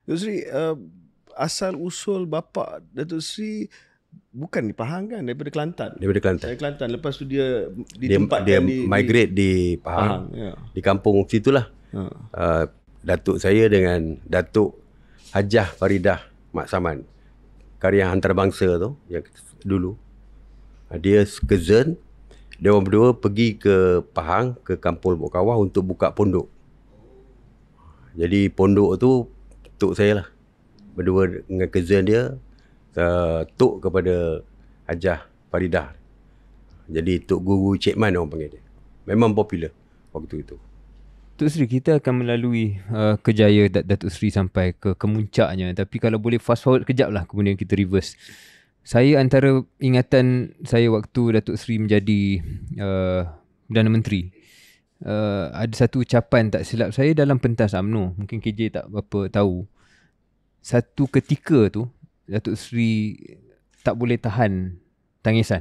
Datuk Seri, asal usul bapa Datuk Seri bukan di Pahang kan, daripada Kelantan. Daripada Kelantan. Dari Kelantan. Lepas tu dia Dia ditempatkan migrate di Pahang, ya. di kampung situlah. Datuk saya dengan Datuk Hajah Faridah Mak Saman, karya antarabangsa tu yang dulu. Dia cousin. Dia orang berdua pergi ke Pahang, ke kampung Lubuk Kawah untuk buka pondok. Jadi pondok tu tok saya lah, berdua dengan cousin dia, tok kepada Hajah Faridah. Jadi tok guru Cik Man orang panggil dia. Memang popular waktu itu. Datuk Seri, kita akan melalui kejayaan Datuk Seri sampai ke kemuncaknya. Tapi kalau boleh fast forward kejap lah, kemudian kita reverse. Saya antara ingatan saya waktu Datuk Seri menjadi Perdana Menteri, ada satu ucapan tak silap saya dalam pentas UMNO. Mungkin KJ tak berapa tahu. Satu ketika tu Datuk Seri tak boleh tahan tangisan.